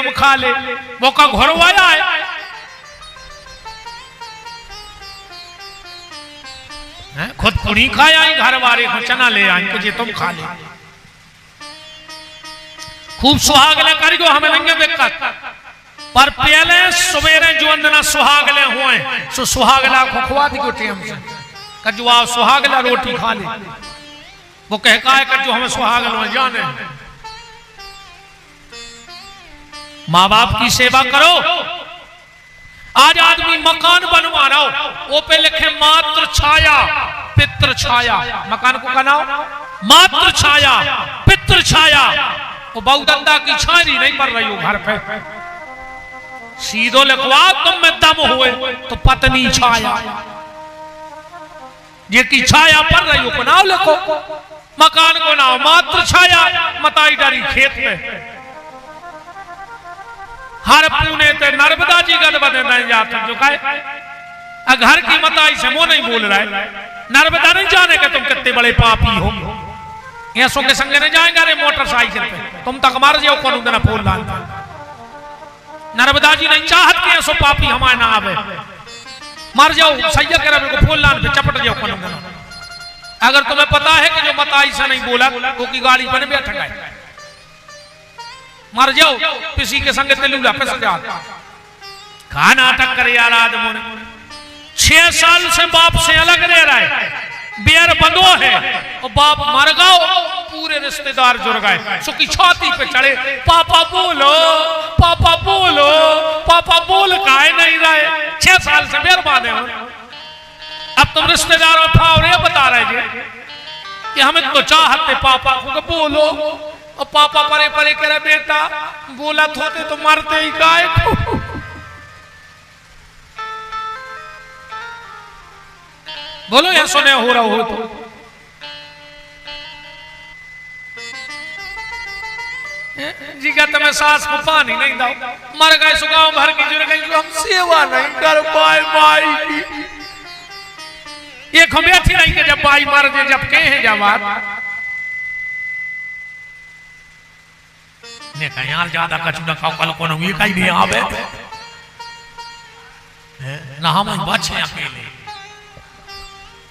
तुम खा ले। वो का घर आया है, खुद पुड़ी खाया ही, घर वाले को चना ले आए कि तुम खा ले। खूब सुहागले कर गो हमें लेंगे बेकत, पर पहले सवेरे जो अंदना सुहागले हुए सो सुहागला को खुआ दी गोटे हमसे कजुआ सुहागला रोटी खा ले। वो कह का है कजू हमें सुहागल में जाने। माँ बाप की सेवा करो। आज आदमी मकान बनवा रहा हो, वो पे लिखे मात्र छाया पितृ छाया। मकान को बनाओ मात्र छाया पितृ छाया। वो बहुदंदा की छाया नहीं पड़ रही हो घर पे, सीधो लिखवा तुम में दम हुए तो पत्नी छाया। ये की छाया पड़ रही हो को नाम लिखो, मकान को नाम मात्र छाया। मताई डारी खेत में हर पुणे ते नर्मदा जी गद बदे नहीं जाते जो कहे घर की मताई से वो नहीं बोल रहा है। नर्मदा नहीं जाने के तुम कितने बड़े पापी हो। ऐसो के संगे नहीं जाएंगे अरे मोटरसाइकिल पे तुम तक मार जाओ कौन उधर फूल डाल। नर्मदा जी नहीं चाहत के ऐसो पापी हमारे ना आवे, मर जाओ सैया के रब को फूल लान पे चपट जाओ कौन उधर। अगर तुम्हें पता है कि जो मताई से नहीं बोला वो की गाड़ी पर बैठ गए, मर जाओ किसी के संग तेलूला पे सजा। कहा नाटक करे यार आदमी 6 साल से बाप से अलग रह रहा है, बेर बंदो है और बाप मर गओ पूरे रिश्तेदार जुड़ गए। सुखी छाती पे चढ़े पापा बोलो पापा बोलो पापा बोल काहे नहीं रहे। 6 साल से बेर बांधे हो, अब तुम रिश्तेदारों फावरे बता रहे थे कि हमें तो चाहते पापा को बोलो और पापा परे परे करे बेटा बोला होते तो मरते ही गाय को। बोलो या सुने हो रहा हो तो जी का तुम्हें सास को पानी नहीं दो, मर गए सुगाव भर की जुड़ गई हम सेवा नहीं कर पाए माई की। ये बैठी नहीं कि जब बाई मर दे जब कहे हैं जवाब ने कहीं ज्यादा कछु न खाओ कल को न ये कहीं नहीं आवे ना हम बचे अकेले।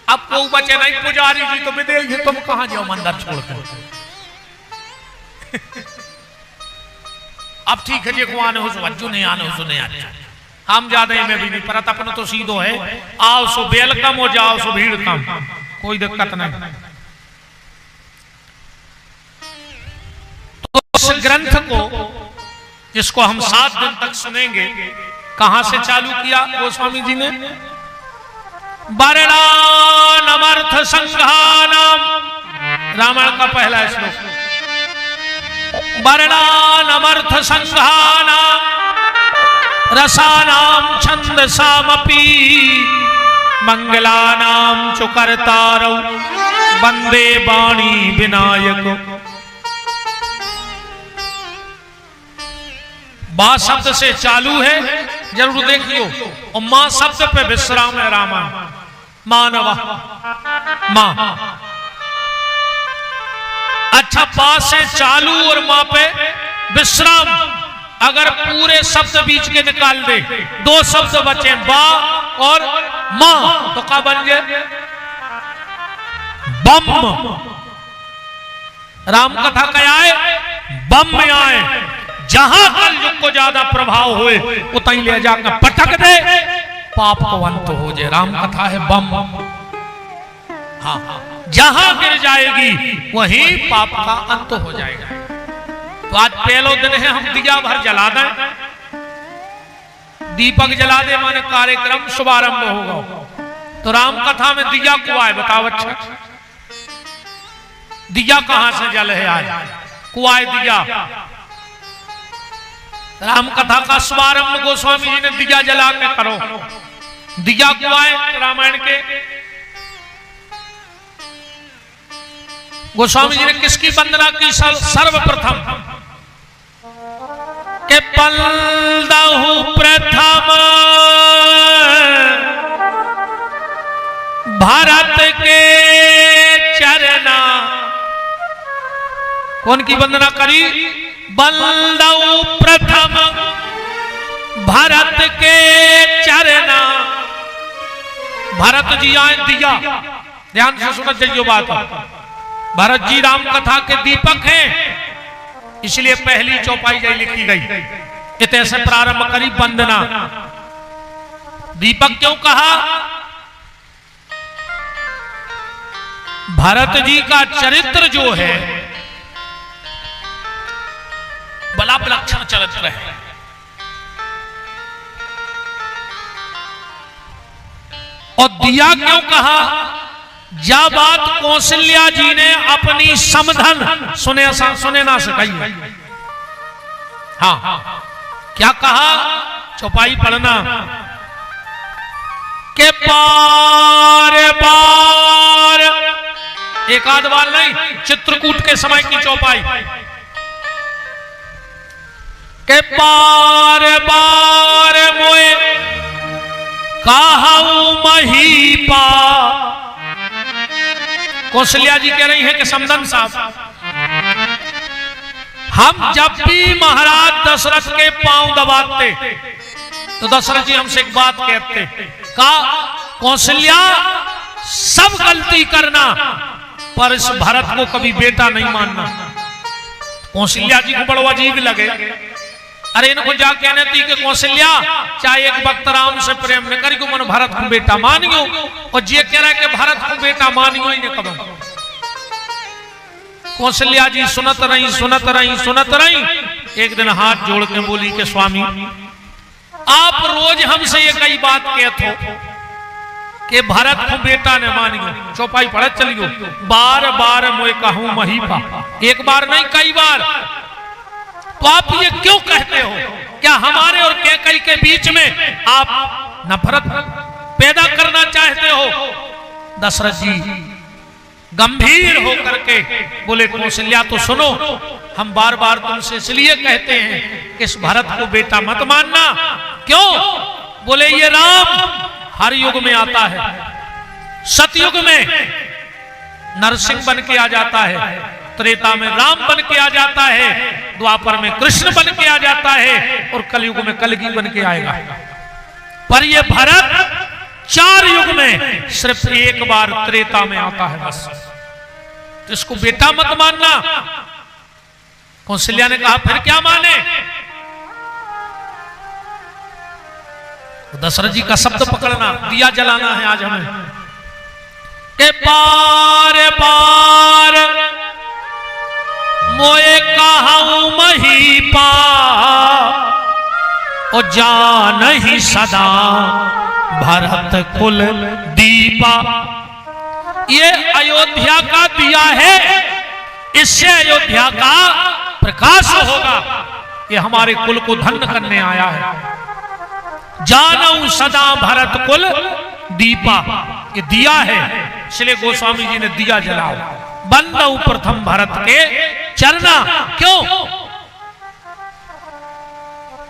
अब को बचे नहीं पुजारी जी तो विदेश जी तुम कहां जाओ मंदिर छोड़कर। अब ठीक है जी को आने हो सो अज्जू नहीं आने हो सो नहीं आने हम ज्यादा में भी नहीं परत अपना तो सीधो है आओ सो वेलकम हो जाओ सो भीड़ कम कोई दिक्कत नहीं। तो इस ग्रंथ को जिसको हम 7 दिन तक सुनेंगे कहां से चालू किया गोस्वामी जी ने। वर्णानमर्थ संघानाम रामायण का पहला श्लोक। वर्णानमर्थ संघानाम रसानाम छंदसामपि मंगलानाम च कर्तारौ वंदे वाणी विनायक। बा शब्द से चालू है जरूर देखियो और मां शब्द पे विश्राम है। रामायण मानवा मां अच्छा बा से चालू और मां पे विश्राम। अगर पूरे शब्द बीच के निकाल दे 2 शब्द बचे बा और मां तो क्या बन गए बम। राम कथा क्या आए बम में आए जहां कलयुग को ज्यादा प्रभाव हुए उतहीं ले जाकर पटक दे पाप को अंत हो जाए। राम कथा है बम। हाँ जहां गिर जाएगी वहीं पाप का अंत हो जाएगा। तो आज पहलो दिन है हम दिया भर जला दें, दीपक जला दे माने कार्यक्रम शुभारंभ होगा। तो राम कथा में दिया को आए बताओ अच्छा दिया कहां से जल है आज कुआए दिया। राम कथा का शुभारंभ गोस्वामी जी ने दिया जला के करो। दिया कुआए रामायण के गोस्वामी जी ने किसकी वंदना की सर्वप्रथम के पलदहु प्रथम भारत के चरना। कौन की वंदना करी बलदहु प्रथम भरत जी आए दिया, ध्यान से सुनो जाइयो बात। भरत जी राम कथा के दीपक हैं, इसलिए पहली चौपाई जाई लिखी गई, इतने से प्रारंभ करी वंदना। दीपक क्यों कहा? भरत जी का चरित्र जो है बड़ा विलक्षण चरित्र है। और दिया क्यों कहा? जब बात कौशल्या जी ने अपनी समधन सुने ना सकाई। हाँ, क्या कहा? चौपाई पढ़ना के बार बार, एक आध बार नहीं, चित्रकूट के समय की चौपाई के बार बार मोए कहूं महीपा। कौशल्या जी कह रही है कि समधन साहब, हम जब भी महाराज दशरथ के पांव दबाते तो दशरथ जी हमसे एक बात कहते का, कौशल्या सब गलती करना पर इस भरत को कभी बेटा नहीं मानना। कौशल्या जी को बड़ा अजीब लगे। अरे इनको जा कहने थी कि कौशल्या चाहे एक वक्त राम से प्रेम न करी, मन भरत को बेटा मानियो, और जे कह रहा है कि भरत को बेटा मानियो ही न करो। कौशल्या जी सुनत रही। एक दिन हाथ जोड़ के बोली कि स्वामी, आप रोज हमसे ये कई बात कहते हो कि भरत को बेटा ने मानियो। चौपाई पढ़त चलियो, बार बार मोए कहूं महीपा, एक बार नहीं कई बार। तो आप ये क्यों कहते हो? क्या हमारे और कैकई के बीच में आप नफरत पैदा करना चाहते हो? दशरथ जी गंभीर होकर के बोले, कौशल्या तो सुनो, हम बार बार तुमसे इसलिए कहते हैं कि इस भरत को बेटा मत मानना। क्यों? बोले ये राम हर युग में आता है, सतयुग में नरसिंह बन के आ जाता है, त्रेता में राम बन के आ जाता है, द्वापर में कृष्ण बन के आ जाता है, और कलयुग में कलगी बन के आएगा। पर ये भरत 4 युग में सिर्फ एक बार त्रेता में आता है बस। तो इसको बेटा मत मानना। कौशल्या ने कहा फिर क्या माने? दशरथ जी का शब्द पकड़ना, दिया जलाना है आज हमें के बार बार मोए कहूं महीपा, और जान ही सदा भरत कुल दीपा। ये अयोध्या का दिया है, इससे अयोध्या का प्रकाश होगा। ये हमारे कुल को धन्य करने आया है। जानऊ सदा भरत कुल दीपा, ये दिया है, इसलिए गोस्वामी जी ने दिया जलाओ। बंदऊ प्रथम भरत के चरना। क्यों?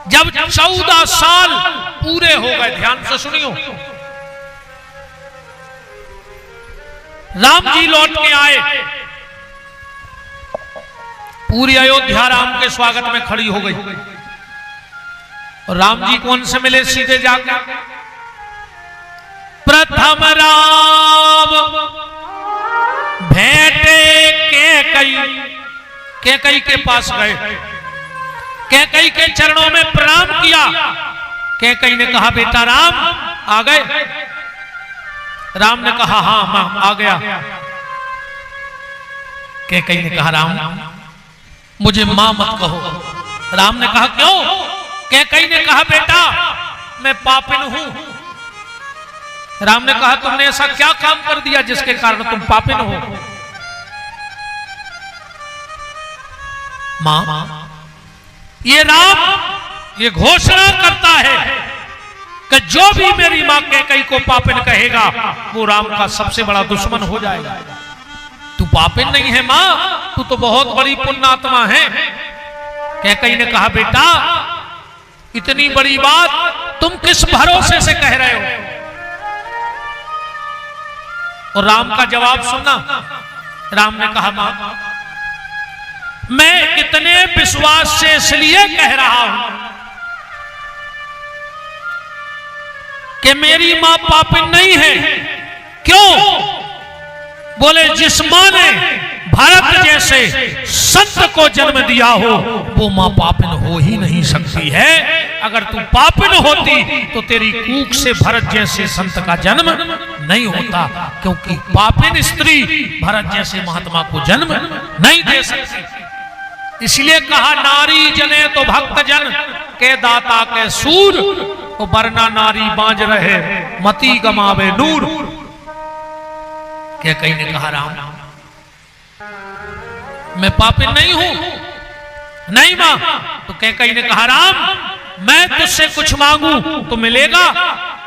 जब 14 साल पूरे हो गए, ध्यान से सुनियो, राम जी लौट के आए, पूरी अयोध्या राम के स्वागत में खड़ी हो गई। और राम जी कौन से मिले सीधे जाकर? प्रथम राम भेंटे कैकई के पास गए, कैकई के चरणों में प्रणाम किया। कैकई ने कहा बेटा राम आ गए? राम ने कहा हाँ मां आ गया। कैकई ने कहा राम मुझे मां मत कहो। राम ने कहा क्यों? कैकई ने कहा बेटा मैं पापिन हूं। राम ने कहा तुमने ऐसा क्या काम कर दिया जिसके कारण तुम पापिन हो? मां, ये राम ये घोषणा करता है कि जो भी मेरी मां कैकई को पापिन कहेगा वो राम का सबसे बड़ा दुश्मन हो जाएगा। तू पापिन नहीं है मां, तू तो बहुत बड़ी पुण्यात्मा है। कैकई ने कहा बेटा इतनी बड़ी बात तुम किस भरोसे से कह रहे हो? और राम का जवाब सुनना। राम ने कहा मां मैं इतने विश्वास से इसलिए कह रहा हूं कि कि मेरी मां पापिन नहीं है। क्यों? बोले जिस मां ने भरत जैसे संत को जन्म दिया हो वो मां पापिन हो ही नहीं सकती है। अगर तू पापिन होती तो तेरी कूख से भरत जैसे संत का जन्म नहीं होता, क्योंकि पापिन स्त्री भरत जैसे महात्मा को जन्म नहीं दे सकती। इसलिए कहा नारी जने तो भक्त जन के दाता के सूर, वो वरना नारी बांझ रहे मती गमावे नूर। क्या कहीं ने कहा राम मैं पापिन नहीं हूं, नहीं मां। तो क्या कहीं ने कहा राम मैं तुझसे कुछ मांगू तो मिलेगा।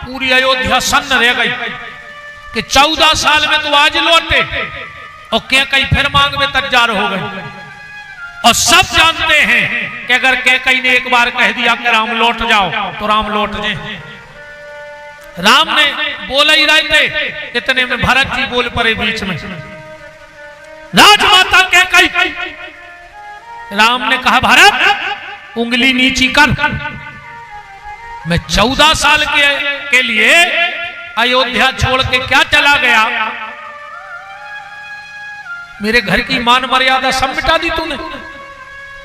पूरी अयोध्या सन्न रह गई कि 14 साल में तो आज लौटे, और क्या कहीं फिर मांग में तैयार हो गई। और सब जानते हैं कि अगर कैकई ने एक बार कह दिया कि राम लौट जाओ तो राम लौट जाए। राम ने बोला ही रहे थे, इतने में भरत जी बोल पड़े बीच में, राजमाता कैकई। राम ने कहा भरत उंगली नीची कर, मैं 14 साल के लिए अयोध्या छोड़ के क्या चला गया, मेरे घर की मान मर्यादा सब मिटा दी तूने।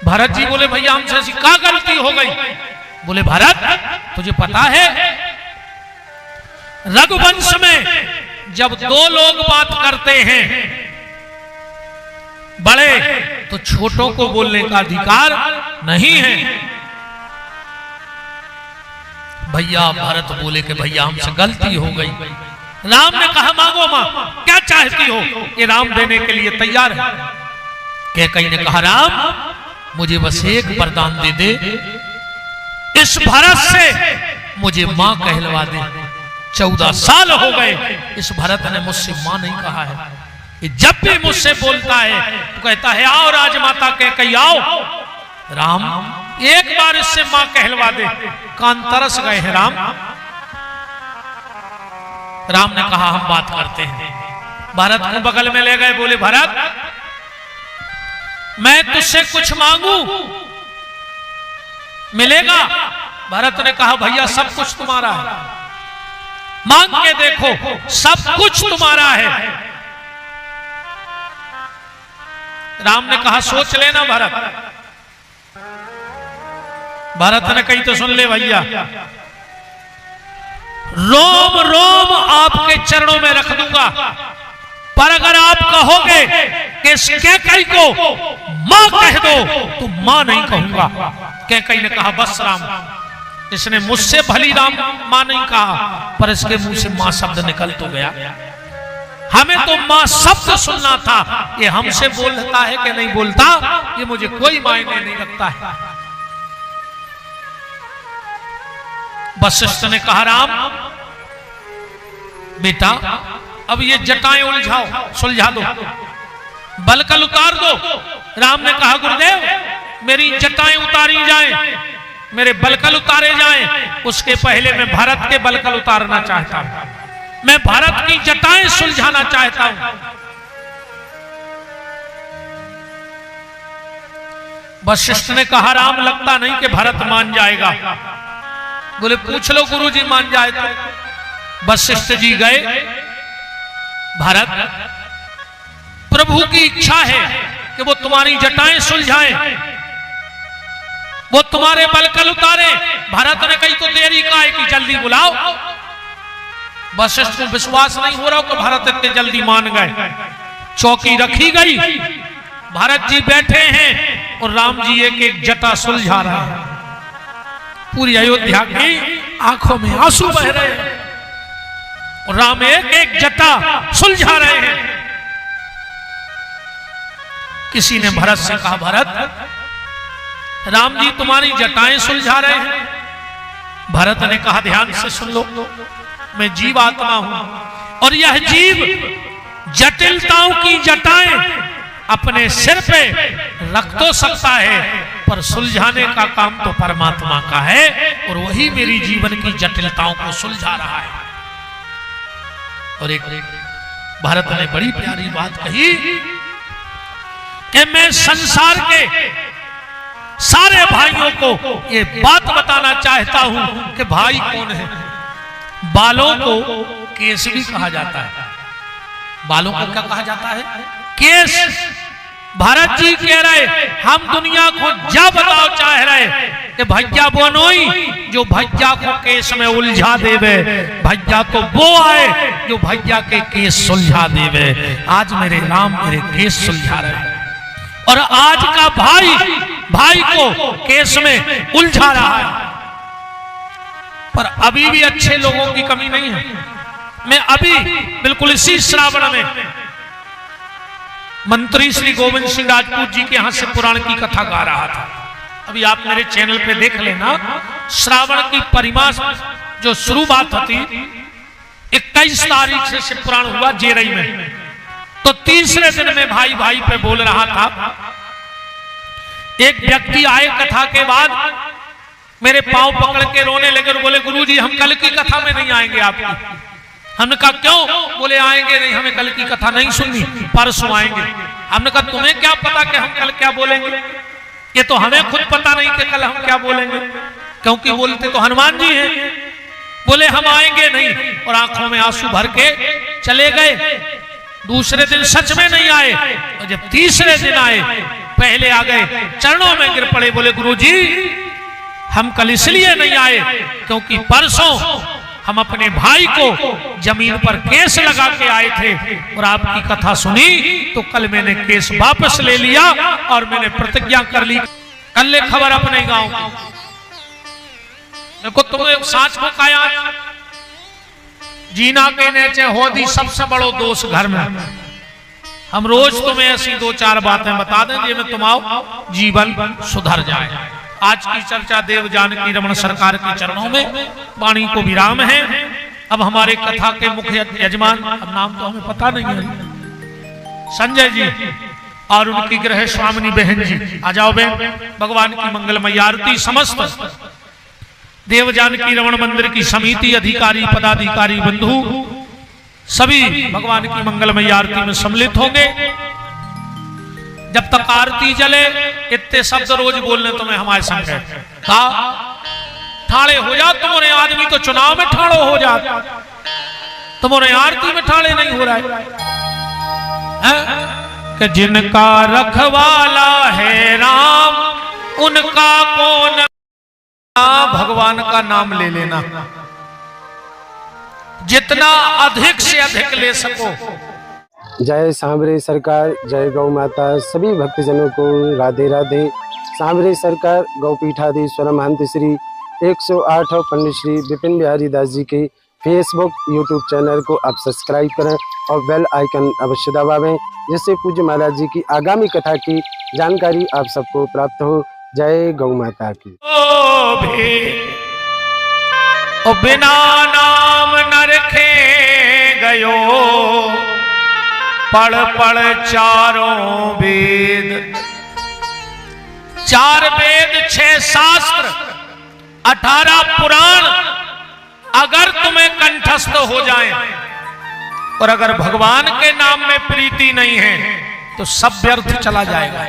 भरत जी बोले भैया हमसे ऐसी क्या गलती हो गई। बोले भरत तुझे पता है रघुवंश में जब 2 लोग बात करते हैं बड़े तो छोटों को बोलने का अधिकार नहीं है। भैया भरत बोले कि भैया हमसे गलती हो गई। राम ने कहा मांगो मां क्या चाहती हो, ये राम देने के लिए तैयार है। कैकई ने कहा राम मुझे बस एक वरदान दे दे, इस भरत से मुझे मां कहलवा दे। 14 साल हो गए इस भरत ने मुझसे मां नहीं कहा है। ये जब भी मुझसे बोलता है तो कहता है आओ राजमाता कैकई आओ। राम एक बार इससे मां कहलवा दे। कान तरस गए हैं राम। राम ने कहा हम बात करते हैं। भरत को बगल में ले गए, बोले भरत मैं तुझसे कुछ मांगू मिलेगा। भरत ने कहा भैया सब कुछ तुम्हारा है, मांग के देखो सब कुछ तुम्हारा है। राम ने कहा सोच लेना भरत। भरत ने कही तो सुन ले भैया, रोम रोम आपके चरणों में रख दूंगा, पर अगर आप कहोगे कि इस कैकई को मां कह दो तो मां नहीं कहूंगा। कैकई ने कहा बस राम, इसने मुझसे भली राम मां नहीं कहा, पर इसके मुंह से मां शब्द निकल तो गया। हमें तो मां शब्द सुनना था, ये हमसे बोलता है कि नहीं बोलता ये मुझे कोई मायने नहीं रखता है। वशिष्ठ ने कहा राम बेटा अब ये जटाएं उलझाओ, सुलझा दो, बलकल उतार दो। राम ने कहा गुरुदेव मेरी जटाएं उतारी जाएं, मेरे बलकल उतारे जाएं, उसके पहले मैं भरत के बलकल उतारना चाहता हूं, मैं भरत की जटाएं सुलझाना चाहता हूं। वशिष्ठ ने कहा राम लगता नहीं कि भरत मान जाएगा। बोले पूछ लो गुरुजी मान जाए तो। वशिष्ठ जी गए, भरत प्रभु की इच्छा है कि वो तुम्हारी जटाएं सुलझाएं, वो तुम्हारे बलकल उतारे। भरत ने कही तो देरी का है कि जल्दी बुलाओ। वशिष्ठ को विश्वास नहीं हो रहा कि भरत इतने जल्दी मान गए। चौकी रखी गई, भरत जी बैठे हैं और राम जी एक एक जटा सुलझा रहा है। पूरी अयोध्या की आंखों में आंसू बह रहे हैं और राम एक एक जटा सुलझा रहे हैं। किसी ने भरत से कहा भरत राम जी तुम्हारी जटाएं सुलझा रहे हैं। भरत ने कहा ध्यान से सुन लो, मैं जीव आत्मा हूं और यह जीव जटिलताओं की जटाएं अपने सिर पे रख तो सकता है, पर सुलझाने का काम तो परमात्मा का है और वही मेरी जीवन की जटिलताओं को सुलझा रहा है। और एक भरत ने बड़ी प्यारी बात कही कि मैं संसार के सारे भाइयों को ये बात बताना चाहता हूं कि भाई कौन है। बालों को केस भी कहा जाता है। बालों को क्या कहा जाता है? केस। भारत जी कह रहे हम दुनिया को जा बताओ चाह रहे कि भैया वो नहीं जो भैया को केस में उलझा देवे, भैया तो वो आए जो भैया के केस सुलझा देवे। आज मेरे राम मेरे केस सुलझा रहे हैं और आज का भाई भाई को केस में उलझा रहा है। पर अभी भी अच्छे लोगों की कमी नहीं है। मैं अभी बिल्कुल इसी श्रावण में मंत्री श्री गोविंद सिंह राजपूत जी के यहां से पुराण की कथा गा रहा था। अभी आप मेरे चैनल पे देख लेना। श्रावण की परिमास जो शुरुआत होती 21 तारीख से पुराण हुआ जेरई में, तो तीसरे दिन में भाई भाई पे बोल रहा था। एक व्यक्ति आए कथा के बाद मेरे पांव पकड़ के रोने लगे और बोले गुरुजी हम कल की कथा में नहीं आएंगे आपकी। हमने कहा क्यों? बोले आएंगे नहीं, हमें कल की कथा नहीं सुननी, परसों आएंगे। हमने कहा तुम्हें क्या पता कि हम कल क्या बोलेंगे? ये तो हमें खुद पता नहीं कि कल हम क्या बोलेंगे, क्योंकि बोलते तो हनुमान जी हैं। बोले हम आएंगे नहीं और आंखों में आंसू भर के चले गए। दूसरे दिन सच में नहीं आए और जब तीसरे दिन आए पहले आ गए, चरणों में गिर पड़े, बोले गुरुजी हम कल इसलिए नहीं आए क्योंकि परसों हम अपने भाई को जमीन पर केस लगा के आए थे और आपकी कथा सुनी तो कल मैंने केस वापस ले लिया और मैंने प्रतिज्ञा कर ली कल ले खबर अपने गांव की। देखो तुम्हें सांच को काया जीना के नेचे होदी सबसे बड़ो दोष घर में। हम रोज तुम्हें ऐसी 2-4 बातें बता दें जिनमें तुम्हारा जीवन सुधर जाए। आज की चर्चा देव जानकी रमन सरकार के चरणों में, वाणी को विराम है। अब हमारे कथा के मुख्य यजमान, अब नाम तो हमें पता नहीं है, संजय जी और उनकी गृह स्वामिनी बहन जी। आ जाओ बहन, भगवान की मंगलमय आरती समस्त देव जानकी रमन मंदिर की समिति, अधिकारी पदाधिकारी बंधु सभी भगवान की मंगलमय आरती में सम्मिलित होंगे। जब तक आरती जले इतने शब्द रोज बोलने तुम्हें हमारे संग का ठाड़े हो जा। तुम्हारे आदमी तो चुनाव में ठाड़ो हो जा, तुम्हारे आरती में ठाड़े नहीं हो रहा है। कि जिनका रखवाला है राम उनका कौन। भगवान का नाम ले लेना, जितना अधिक से अधिक ले सको। जय सांवरे सरकार, जय गौ माता। सभी भक्तजनों को राधे राधे। सांवरे सरकार गौपीठाधीश्वर महंत श्री 108 पंडित श्री विपिन बिहारी दास जी के फेसबुक यूट्यूब चैनल को आप सब्सक्राइब करें और बेल आइकन अवश्य दबावें, जिससे पूज्य महाराज जी की आगामी कथा की जानकारी आप सबको प्राप्त हो। जय गौ माता की। ओ बिना नाम न रखे गयो, पढ़ पढ़ चारों वेद। 4 वेद 6 शास्त्र 18 पुराण अगर तुम्हें कंठस्थ हो जाएं और अगर भगवान के नाम में प्रीति नहीं है तो सब व्यर्थ चला जाएगा,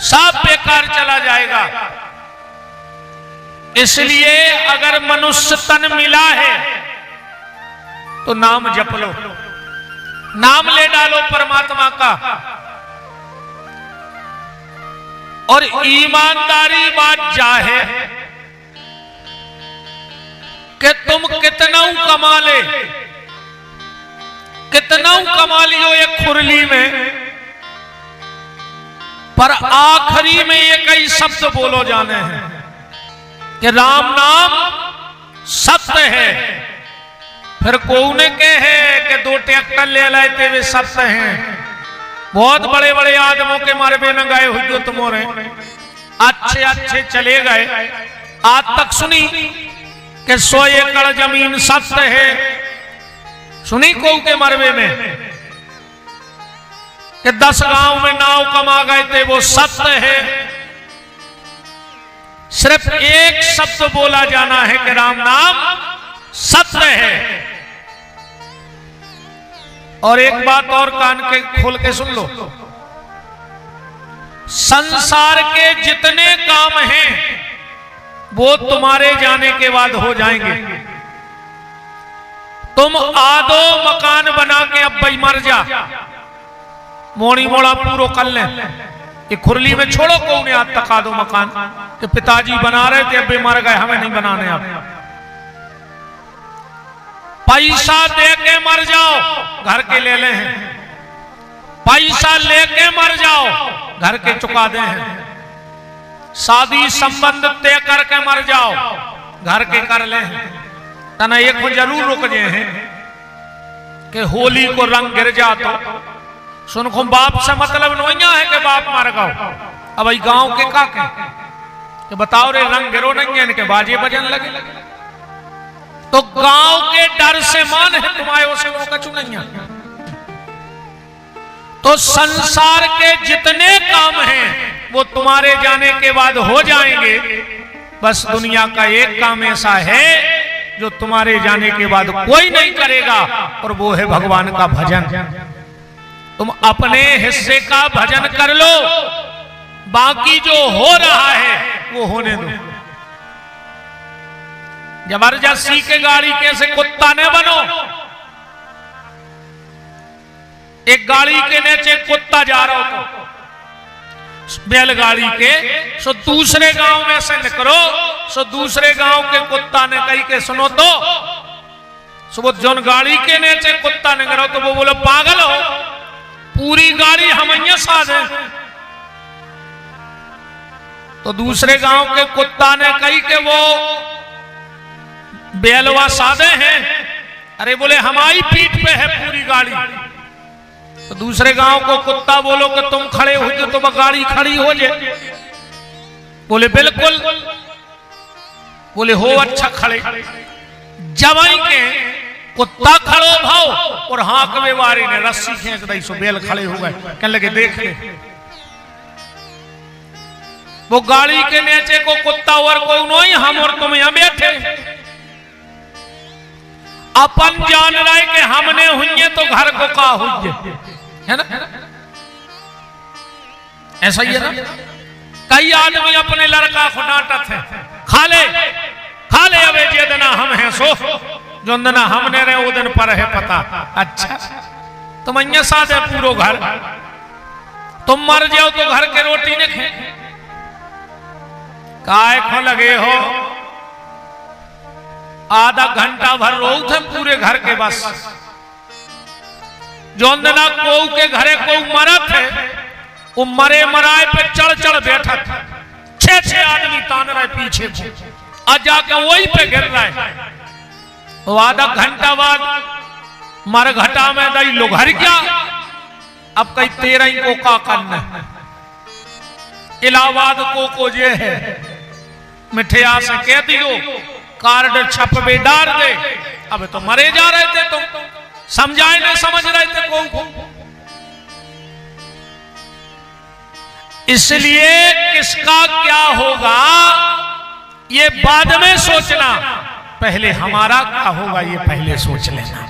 सब बेकार चला जाएगा। इसलिए अगर मनुष्य तन मिला है तो नाम जप लो, नाम ले डालो परमात्मा का। और ईमानदारी बात जाहे कि तुम कितना कमा ले, कितना कमा लियो एक खुरली में, पर आखिरी में ये कई शब्द बोलो जाने हैं कि राम नाम सत्य है। फिर कौन कहे कि 2 ट्रैक्टर ले लाए वे सत्य हैं। बहुत बड़े बड़े आदमों के मरबे में गए हुए तुम्हारे, अच्छे अच्छे चले गए। आज तक सुनी कि 100 एकड़ जमीन सत्य है, सुनी को के मरबे में कि 10 गांव में नाव कमा गए थे, वो सत्य है। सिर्फ एक शब्द बोला जाना है कि राम नाम सत्य है। और एक बात और कान के खोल के सुन लो, संसार के जितने काम हैं वो तुम्हारे जाने के बाद हो जाएंगे, तुम आदो मकान बना के अब भाई मर जा, मोड़ी मोड़ा पूरो कर ले। ये खुरली में छोड़ो कौन आज तक आदो मकान कि पिताजी बना रहे थे अब मर गए, हमें नहीं बनाने। अब पैसा दे के मर जाओ, घर के ले ले हैं। पैसा लेके मर जाओ, घर के चुका दे हैं। शादी संबंध तय करके मर जाओ, घर के कर ले हैं। तना एक को जरूर रुक जे हैं कि होली को रंग गिर जा तो सुन को बाप से मतलब नहीं है कि बाप मर गओ। अब गांव के का के बताओ रे रंग गिरो नहीं है, इनके बाजे बजन लगे। तो गांव के डर से मान है तुम्हारे से वो कछु नहीं है। तो संसार के जितने काम हैं वो तुम्हारे जाने के बाद हो जाएंगे। बस दुनिया का एक काम ऐसा है जो तुम्हारे जाने के बाद कोई नहीं करेगा, और वो है भगवान का भजन। तुम अपने हिस्से का भजन कर लो, बाकी जो हो रहा है वो होने दो। जबरदस्ती के गाड़ी कैसे कुत्ता ने बनो। एक गाड़ी के नीचे कुत्ता जा रहा हो बैलगाड़ी के, सो दूसरे गांव में से निकलो, सो दूसरे गांव के कुत्ता ने कही के सुनो तो सो वो जोन गाड़ी के नीचे कुत्ता ने करो तो वो बोलो पागल हो, पूरी गाड़ी हम साध है। तो दूसरे गांव के कुत्ता ने कही के वो बैलवा साधे हैं। अरे बोले हमारी पीठ पे है पूरी गाड़ी। तो दूसरे गांव को कुत्ता बोलो कि तुम खड़े हो जाओ तो गाड़ी खड़ी हो जाए। बोले बिल्कुल। बोले हो अच्छा खड़े। जवाई के कुत्ता खड़ो भाव और हाकवे वारी ने रस्सी खींच दी, सो बैल खड़े हो गए। कहने लगे देख ले वो गाड़ी के नीचे को कुत्ता और कोई नहीं, हम और तुम यहां बैठे। अपन जान रहे कि हमने हुई तो घर को का हुई है ना, ऐसा ही है ना। कई आदमी अपने लड़का को डांटत है, खा ले अबे जे दिना हम हैं सो, जो दिना हमने रहे वो दिन पर है पता। अच्छा तुम अन्य साथ है पूरो घर, तुम मर जाओ तो घर के रोटी ने खे काय खो लगे हो। आधा घंटा भर रो थे पूरे घर के बस। जोन दिना को के घरे को मरत है, वो मरे मराए पे चढ़ चढ़ बैठा था। 6 आदमी तान रहे पीछे को, आज जाके वही पे गिर रहा है। तो आधा घंटा बाद मरघटा में दई लोग हर क्या। अब कई 13 को का करना। इलाहाबाद को जे है मिठिया से कह दियो कार्ड छप बे डार दे। अब तो मरे जा रहे थे, तुम समझाए नहीं समझ रहे थे को। इसलिए किसका क्या होगा ये बाद में सोचना, पहले हमारा क्या होगा ये पहले सोच लेना।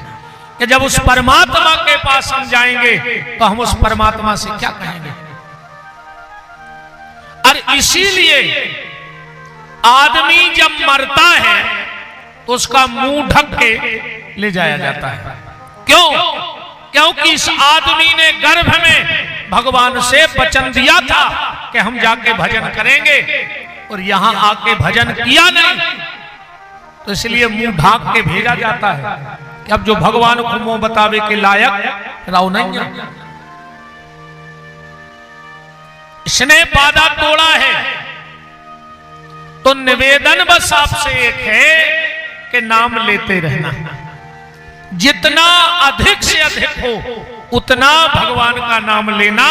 कि जब उस परमात्मा के पास हम जाएंगे तो हम उस परमात्मा से क्या कहेंगे। और इसीलिए आदमी जब मरता है तो उसका मुंह ढक के ले जाया जाता है। क्यों? क्योंकि इस आदमी ने गर्भ में भगवान से वचन दिया था कि हम जाके भजन करेंगे, और यहां आके भजन किया नहीं, तो इसलिए मुंह ढाक के भेजा जाता है कि अब जो भगवान को मुंह बतावे के लायक राव नहीं है। इसने वादा तोड़ा है, तो निवेदन बस आपसे एक है कि नाम लेते रहना। जितना अधिक से अधिक हो उतना भगवान का नाम लेना,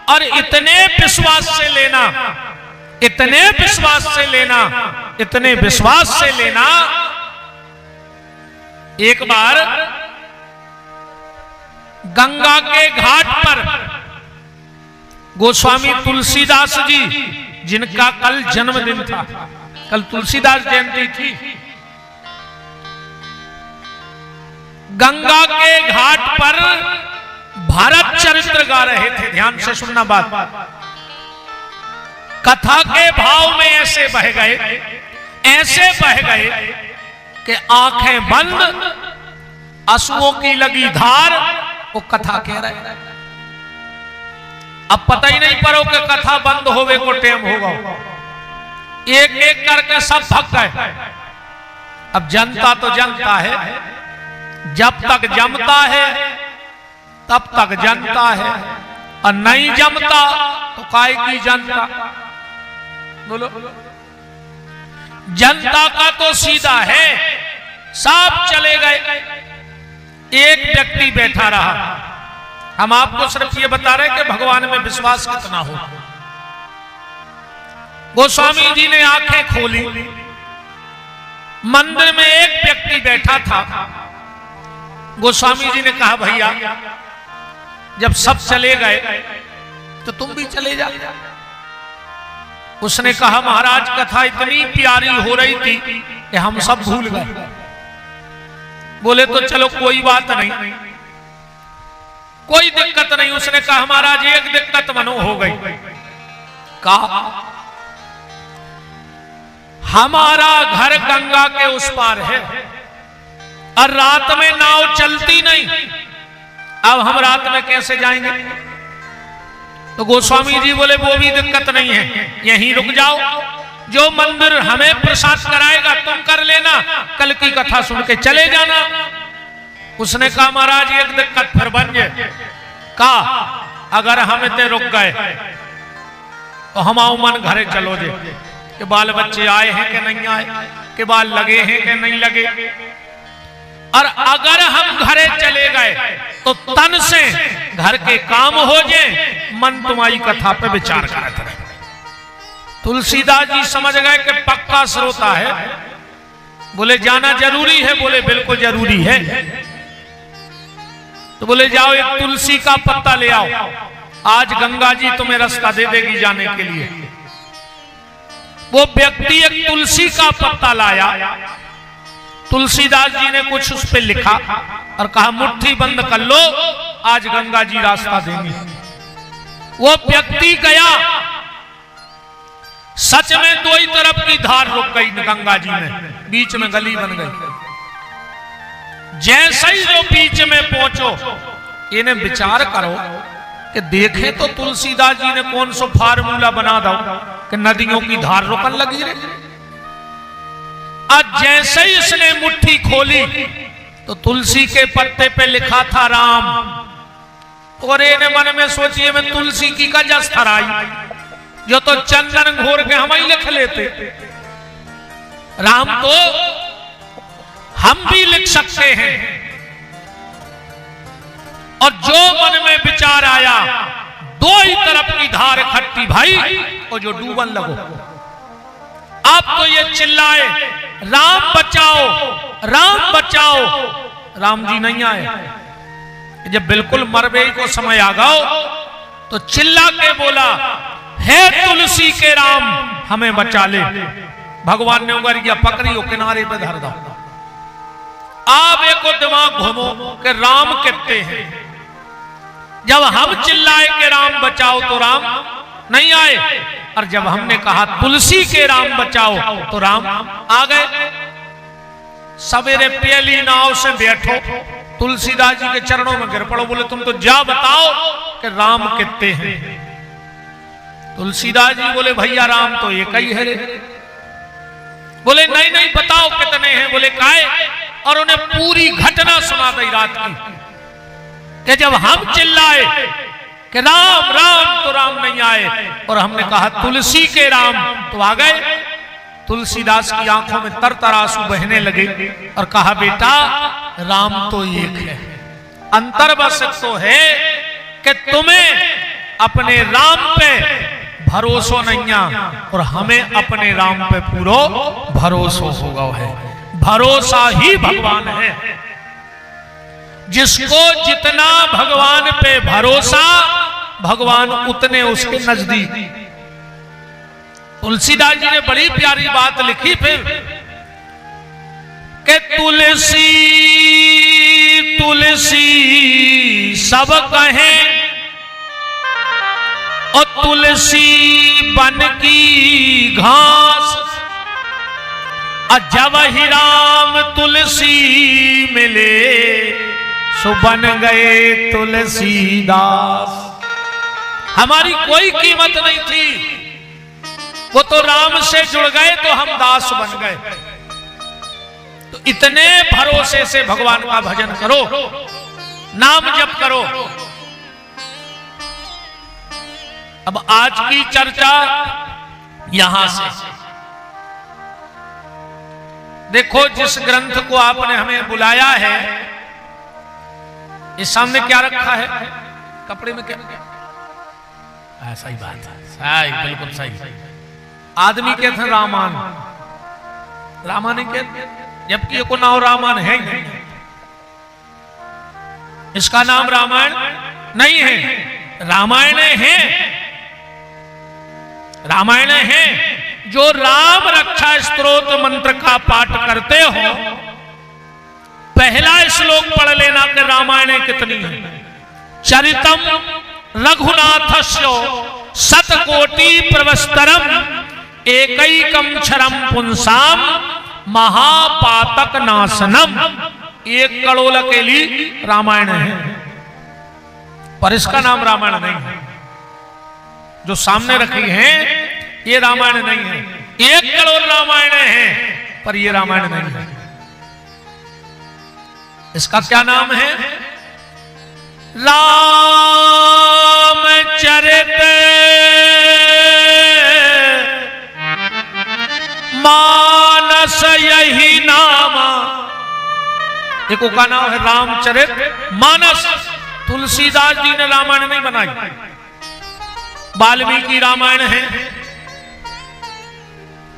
और इतने विश्वास से लेना, इतने विश्वास से लेना, इतने विश्वास से लेना। एक बार गंगा के घाट पर गोस्वामी तुलसीदास जी, जिनका कल जन्मदिन था, कल तुलसीदास जयंती थी, गंगा के घाट पर भारत चरित्र गा रहे थे। ध्यान से सुनना बात। कथा के भाव में ऐसे बह गए, ऐसे बह गए कि आंखें बंद आंसुओं की लगी धार, वो कथा कह रहा है। अब पता ही नहीं पड़ो कि कथा बंद होवे को टेम होगा। एक एक करके सब भग गए। अब जनता तो जनता है, जब तक जमता है तब तक जनता है, और नहीं जमता तो काय की जनता। बोलो, जनता का तो सीधा है, सब चले गए, एक व्यक्ति बैठा रहा। हम आपको सिर्फ ये बता रहे हैं कि भगवान में विश्वास कितना हो। गोस्वामी जी ने आंखें खोली, मंदिर में एक व्यक्ति बैठा था। गोस्वामी जी ने कहा, भैया जब सब चले गए तो तुम भी चले जा। उसने कहा, महाराज कथा इतनी प्यारी हो रही थी कि हम सब भूल गए। बोले तो चलो कोई बात नहीं, कोई दिक्कत नहीं। उसने कहा, महाराज एक दिक्कत मनो हो गई। कहा, हमारा घर गंगा के उस पार है और रात में नाव चलती नहीं, अब हम रात में कैसे जाएंगे? तो गोस्वामी जी बोले, वो भी दिक्कत नहीं है, यहीं रुक जाओ, जो मंदिर हमें प्रसाद कराएगा तुम कर लेना, कल की कथा सुन के चले जाना। उसने कहा, महाराज एक दिक्कत फिर बन जाए। कहा, अगर हम इतने रुक गए तो हम आओ मन घरे चलो जे, कि बाल बच्चे आए हैं कि नहीं आए, कि बाल लगे हैं कि नहीं लगे। और अगर हम घरे चले गए तो तन से घर के काम हो जाए, मन तुम्हारी कथा पे विचार करते रहे। तुलसीदास जी समझ गए कि पक्का श्रोता है। बोले, जाना जरूरी है? बोले, बिल्कुल जरूरी है। तो बोले, जाओ एक तुलसी का पत्ता ले आओ, आज गंगा जी तुम्हें रास्ता दे देगी जाने के लिए। वो व्यक्ति एक तुलसी का पत्ता लाया। तुलसीदास जी ने कुछ उस पे लिखा और कहा, मुट्ठी बंद कर लो, आज गंगा जी रास्ता देंगे। वो व्यक्ति गया, सच में दो ही तरफ की धार रुक गई गंगा जी में, बीच में गली बन गई। जैसे ही जो बीच में पहुंचो, इन्हें विचार करो कि देखे तो तुलसीदास जी ने कौन सा फार्मूला बना दो कि नदियों की धार रुकन लगी रही। आज जैसे ही इसने मुट्ठी खोली तो तुलसी के पत्ते पे लिखा था राम। और इन्हें मन में सोचिए, मैं तुलसी की का जस थराई, जो तो चंदन घोर के हम ही लिख लेते। राम तो हम भी लिख सकते हैं। और जो मन में विचार आया, दो ही तरफ की धार इकट्ठी भाई, और जो डूबन लगो। अब तो ये चिल्लाए, राम बचाओ, राम बचाओ। राम जी नहीं आए। जब बिल्कुल मरबे को समय आ गया तो चिल्ला के बोला, हे तुलसी के राम, हमें बचा ले। भगवान ने उंगलियां पकड़ी और किनारे पे धर दो। आप एक दिमाग घूमो कि राम कितने हैं। जब हम चिल्लाए कि राम बचाओ तो राम नहीं आए, और जब हमने कहा तुलसी के राम बचाओ तो राम आ गए। सवेरे पहली नाव से बैठो, तुलसीदास जी के चरणों में गिर पड़ो, बोले तुम तो जा बताओ कि राम कितने हैं। तुलसीदास जी बोले, भैया राम तो एक ही है रे। बोले, नहीं नहीं बताओ कितने हैं। बोले, काहे? और उन्हें पूरी घटना सुना दी रात की, कि जब हम चिल्लाए कि राम राम तो राम नहीं आए, और हमने कहा तुलसी के राम तो आ गए। तुलसीदास की आंखों में तरतर आंसू बहने लगे और कहा, बेटा राम तो एक है, अंतर बस तो है कि तुम्हें अपने राम पे भरोसा नहीं है और हमें अपने राम पे पूरा भरोसा होगा है। भरोसा ही भगवान है। जिसको जितना भगवान पे भरोसा, भगवान उतने उसके नजदीक। तुलसीदास जी ने बड़ी प्यारी बात लिखी फिर कि तुलसी तुलसी सब कहें और तुलसी बन की घास, जब ही राम तुलसी मिले सो बन गए तुलसीदास। हमारी कोई कीमत नहीं थी, वो तो राम से जुड़ गए तो हम दास बन गए। तो इतने भरोसे से भगवान का भजन करो, नाम जप करो। अब आज की चर्चा यहां से देखो, जिस ग्रंथ को आपने हमें बुलाया है, इस सामने क्या रखा है? कपड़े में क्या? सही बात है, सही, बिल्कुल सही। आदमी कहते हैं रामायण, रामायण कहते, जबकि को नाम रामायण है ही नहीं। इसका नाम रामायण नहीं है, रामायण है, रामायण है। जो राम रक्षा स्तोत्र मंत्र का पाठ करते हो, पहला श्लोक पढ़ लेना कि रामायण कितनी है। चरितम रघुनाथस्य शतकोटि प्रवस्तरम एकैकम क्षरम पुंसाम महापातक नाशनम। 1 करोड़ के लिए रामायण है, पर इसका नाम रामायण नहीं है। जो सामने रखी है ये रामायण नहीं है। 1 करोड़ रामायण है, पर ये रामायण नहीं है। इसका क्या नाम है? रामचरित मानस, यही नाम। देखो का नाम है रामचरित मानस। तुलसीदास जी ने रामायण नहीं बनाई, वाल्मीकि रामायण है,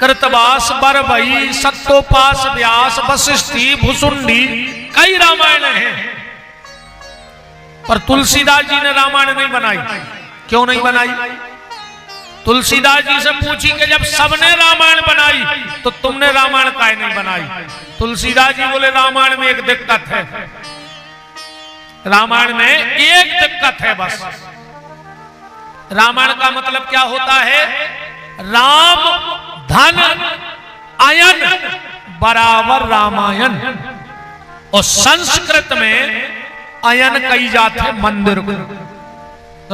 कृतवास, बरबई, सत्तोपास, व्यास, वशिष्ठी, भुसुंडी, कई रामायण हैं, पर तुलसीदास जी ने रामायण नहीं बनाई। क्यों नहीं बनाई? तुलसीदास जी से पूछी कि जब सबने रामायण बनाई तो तुमने रामायण काहे नहीं बनाई? तुलसीदास जी बोले रामायण में एक दिक्कत है, रामायण में एक दिक्कत है बस। रामायण का मतलब क्या होता है? राम धन अयन बराबर रामायण। और संस्कृत में अयन कही जाते हैं मंदिर को।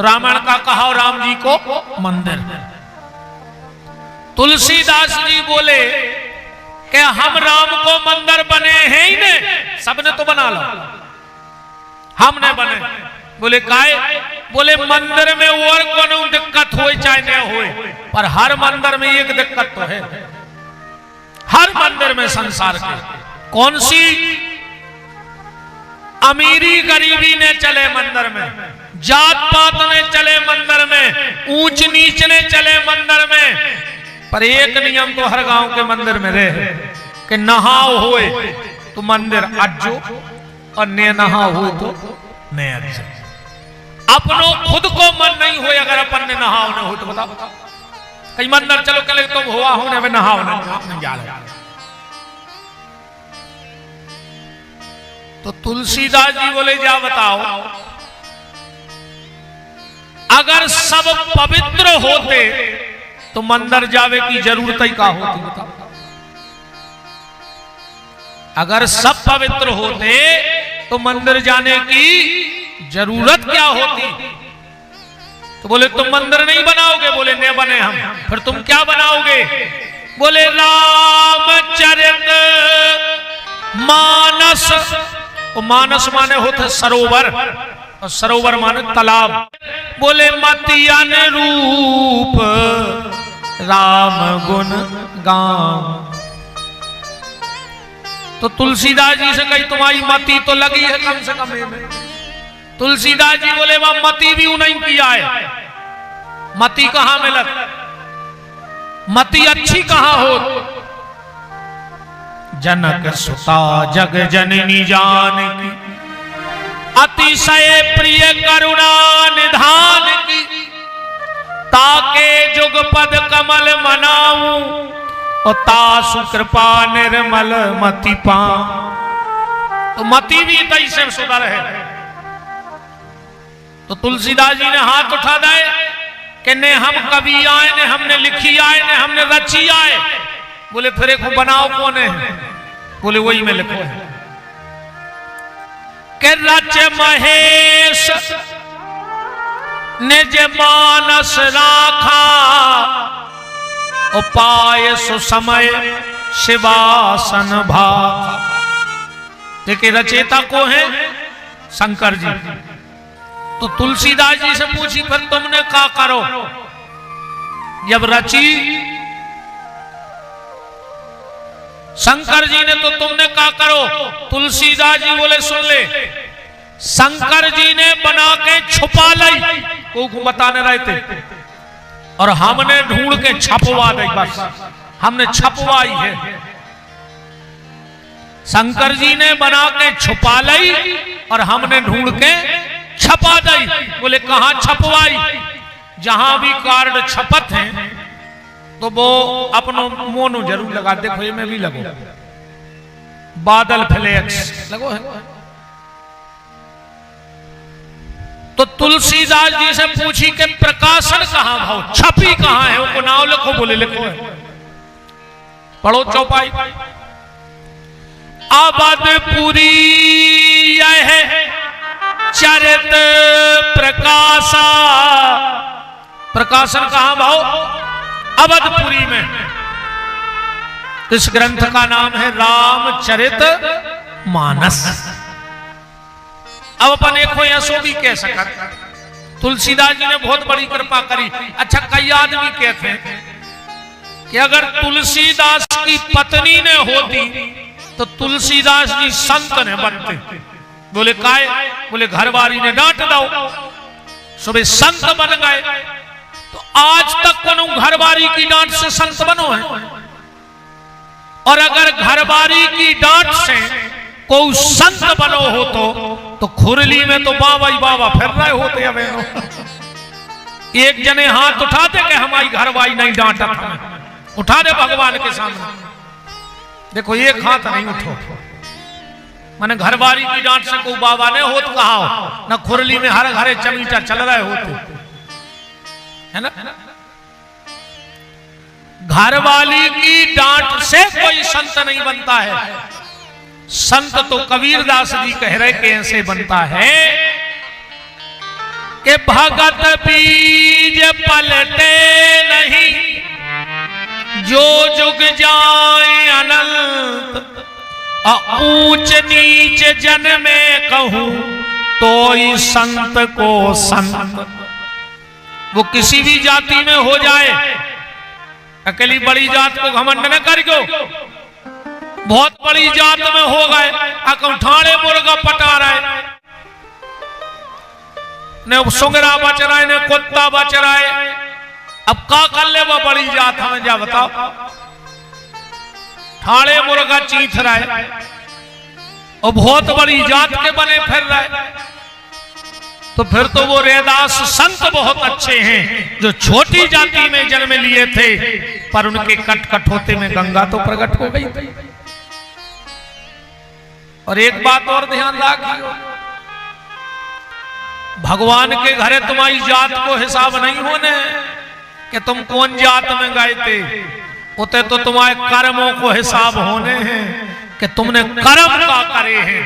रामायण का कहा राम जी को मंदिर। तुलसीदास जी बोले कि हम राम को मंदिर बने हैं ही नहीं, सबने तो बना लो, हमने बने। बोले काहे? बोले मंदिर में और कोनो दिक्कत हो चाहे न हो, पर हर मंदिर में एक दिक्कत तो है। हर मंदिर में संसार के कौन सी? अमीरी गरीबी ने चले मंदिर में, जात पात ने चले मंदिर में, ऊंच नीच ने चले मंदिर में, पर एक नियम तो हर गांव के मंदिर में रहे कि नहाओ होए तो मंदिर अज्जो और ने नहाओ हो तो ने अज्जो। अपनों खुद को मन नहीं हुए अगर अपन ने नहाओ न हो तो बताओ। कई मंदिर चलो कल तुम हुआ होने में नहाओ नहीं जा रहे। तो तुलसीदास जी बोले जा बताओ, अगर सब पवित्र होते तो मंदिर जावे की जरूरत ही का होती? बताओ। अगर सब पवित्र होते तो मंदिर जाने की जरूरत क्या होती? तो बोले तुम मंदिर नहीं बनाओगे? बोले नहीं बने हम। फिर तुम क्या बनाओगे? बोले रामचरित मानस। और मानस माने होते सरोवर, और सरोवर माने तालाब। बोले मति अनुरूप राम गुण गान। तो तुलसीदास जी से कही तुम्हारी मति तो लगी है कम से कम में। तुलसीदास जी बोले वह मति भी नहीं किया है। मति कहां मिलत? मति अच्छी कहां हो? जनक सुता जग जननी जानकी, अतिशय प्रिय करुणा निधान की। ताके जुग पद कमल मनाऊं, और तासु कृपा निर्मल मति पाऊं। तो मति भी तैसे सुधर है। तो तुलसीदास जी ने हाथ उठा दिए कि ने हम कवि आए, ने हमने लिखी आए, ने हमने रची आए, बोले फिर एक बनाओ कौन है? बोले वही में लिखो है के रच महेश निज मानस राखा उपाय सुसमय शिवासन भाखा। देखिए रचेता को है शंकर जी। तो तुलसीदास जी से पूछी फिर तुमने क्या करो? जब रची शंकर जी ने तो तुमने क्या करो? तुलसीदास जी बोले सुन ले, शंकर जी ने बना के छुपा लाई, को बताने रहे थे, और हमने ढूंढ के छपवा दी। बस हमने छपवाई है। शंकर जी ने बना के छुपा लाई और हमने ढूंढ के छपा दी। बोले कहां छपवाई? जहां भी कार्ड छपत हैं तो वो अपनो मोनो जरूर लगा। देखो ये में भी लगो बादल फ्लेक्स लगो है। तो तुलसीदास जी से पूछी कि प्रकाशन कहां भाव, छपी कहां है? वो नाम लिखो। बोले लिखो है। पढ़ो चौपाई। अवधपुरी यह चरित प्रकाशा। प्रकाशन कहां भाव? अवधपुरी में। इस ग्रंथ का नाम है रामचरित मानस। अब अपन एक हो ऐसो भी कह सकते, तुलसीदास जी ने बहुत बड़ी कृपा करी। अच्छा कई आदमी कहते हैं कि अगर तुलसीदास की पत्नी ने होती तो तुलसीदास जी संत ने बनते। बोले काय? बोले घरवारी ने डांट दो, सुबह संत बन गए। तो आज तक कोनो घरवारी की डांट से संत बनो है? और अगर घरवारी की डांट से कोई संत बनो हो तो खुरली में तो बाबा ही बाबा फिर रहे होते। अब एक जने हाथ उठाते कि हमारी घरवारी नहीं डांटा था, उठा दे भगवान के सामने। देखो एक हाथ नहीं उठो, माने घरवारी की डांट से कोई बाबा ने होत कहा हो ना। खुरली में हर घरे चमीटा चल रहे होते है ना। घरवाली की डांट से कोई संत नहीं बनता है। संत तो कबीरदास जी कह रहे कि ऐसे बनता है कि भगत बीज पलटे नहीं, जो जुग जाए अनंत। ऊंच नीच जन में कहूं तो ही संत को संत। वो किसी भी जाति में हो जाए, अकेली बड़ी जात को घमंड न कर गो। बहुत बड़ी जात में हो गए, ठाणे मुर्गा पटा रहे, ने सुंगरा बच रहा है, ने कुत्ता बच रहा है। अब का कर ले वो बड़ी जात हमें जा बताओ। ठाणे मुर्गा चीथ रहा है और बहुत बड़ी जात के बने फिर रहे। तो फिर तो वो रैदास संत बहुत अच्छे हैं जो छोटी जाति में जन्म लिए थे, पर उनके कट कठोते में गंगा तो प्रकट हो गई थी। और एक बात और ध्यान रखियो, भगवान के घरे तुम्हारी जात को हिसाब नहीं होने कि तुम कौन जात में गए थे। उते तो तुम्हारे कर्मों को हिसाब होने हैं कि तुमने कर्म का करे हैं।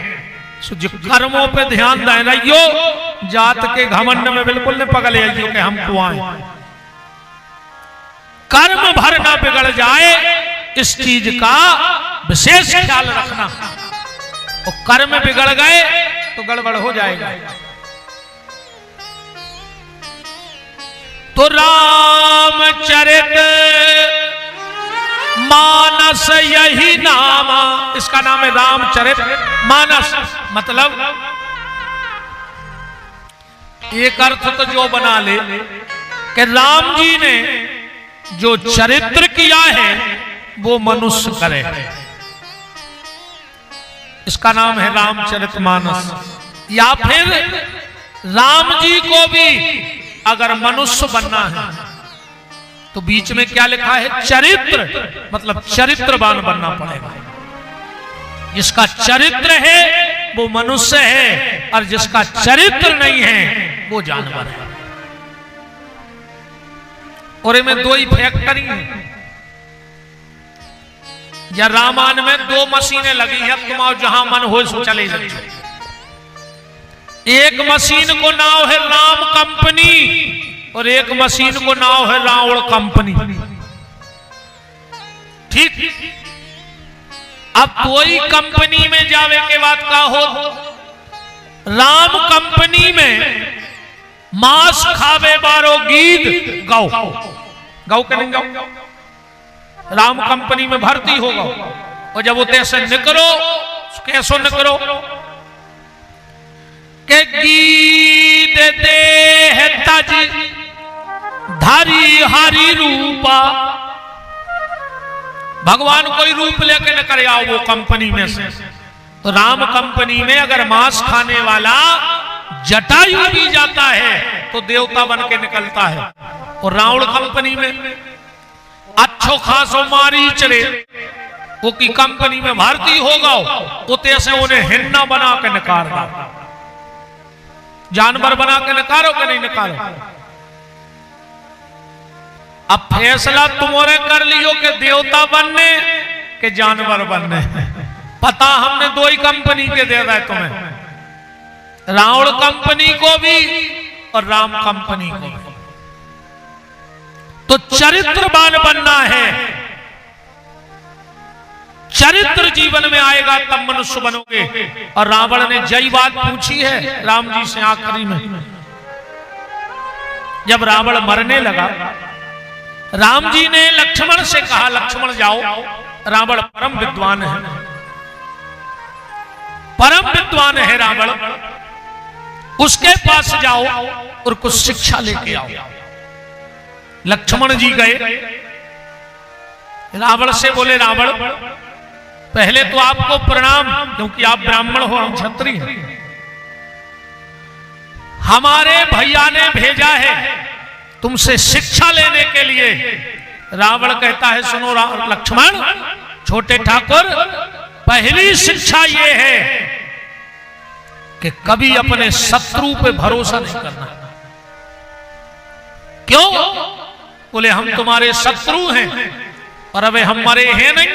जो कर्मों पे ध्यान दे रहियो, जात के घमंड में बिल्कुल न पगले आइयो कि हम कुआं। कर्म भर ना बिगड़ जाए, इस चीज का विशेष ख्याल रखना। और कर्म बिगड़ गए तो गड़बड़ हो जाएगा। तो रामचरित मानस यही नाम, इसका नाम है रामचरित मानस। मतलब एक अर्थ तो जो बना ले कि राम जी ने जो चरित्र किया है वो मनुष्य करे, इसका नाम है रामचरितमानस। या फिर राम जी को भी अगर मनुष्य बनना है तो बीच में क्या लिखा है? चरित्र, मतलब चरित्रवान बनना पड़ेगा। जिसका चरित्र है वो मनुष्य है, और जिसका चरित्र नहीं है वो जानवर है। और इनमें दो ही फैक्टरी है। या रामायण में 2 मशीनें लगी हैं, तुम आओ जहां मन हो सो चले जाओ। एक मशीन को नाम है राम कंपनी और एक मशीन को नाम है रावण कंपनी। ठीक, अब कोई कंपनी में जावे के बाद का हो, राम कंपनी में मांस खावे बारो गीत गाओ, गाओ के नहीं गाओ, राम कंपनी में भर्ती होगा। और जब वो तैसे निकलो, कैसो निकलो के गीत दे है तज धारी हारी रूपा, भगवान कोई रूप लेके निकल आओ वो कंपनी में से। तो राम कंपनी में अगर मांस खाने वाला जटायु भी जाता है तो देवता बन के निकलता है। और रावण कंपनी में अच्छो खासो मारी चले वो की कंपनी में भर्ती होगा, उते से उन्हें हिन्ना बना के निकाल दो, जानवर बना के निकालो कि नहीं निकालो। अब फैसला तुम्हारे कर लियो कि देवता बनने के जानवर बनने। पता हमने 2 ही कंपनी के दे रहा है तुम्हें, रावण कंपनी को भी और राम कंपनी को भी। तो चरित्रवान बनना है, चरित्र जीवन में आएगा तब मनुष्य बनोगे। और रावण ने जय बात पूछी है राम जी से आखिरी में, जब रावण मरने लगा राम जी ने लक्ष्मण से कहा, लक्ष्मण जाओ, रावण परम विद्वान है, परम विद्वान है रावण, उसके पास जाओ और कुछ शिक्षा लेके आओ। लक्ष्मण जी गए, रावण से बोले, रावण पहले तो आपको प्रणाम, क्योंकि आप ब्राह्मण हो, हम क्षत्रिय हैं। हमारे भैया ने भेजा है तुमसे शिक्षा लेने के लिए। रावण कहता है, सुनो लक्ष्मण, छोटे ठाकुर, पहली शिक्षा यह है कि कभी अपने शत्रु पे भरोसा नहीं करना। क्यों? बोले हम तुम्हारे शत्रु हैं और अबे हमारे हैं नहीं,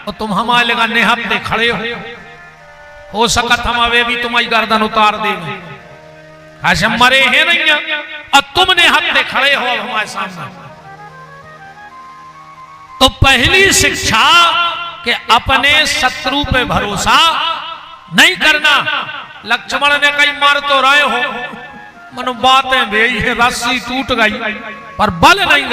और तुम हमारे लगा निहत्ते खड़े हो सकत हम अबे भी तुम्हारी गर्दन उतार देंगे। आज हमारे हैं नहीं और तुमने हत्ते खड़े हो हमारे सामने। तो पहली शिक्षा कि अपने शत्रु पे भरोसा नहीं करना। लक्ष्मण ने कई मार तो रहे हो, मनो बातें भी रस्सी टूट गई पर बल नहीं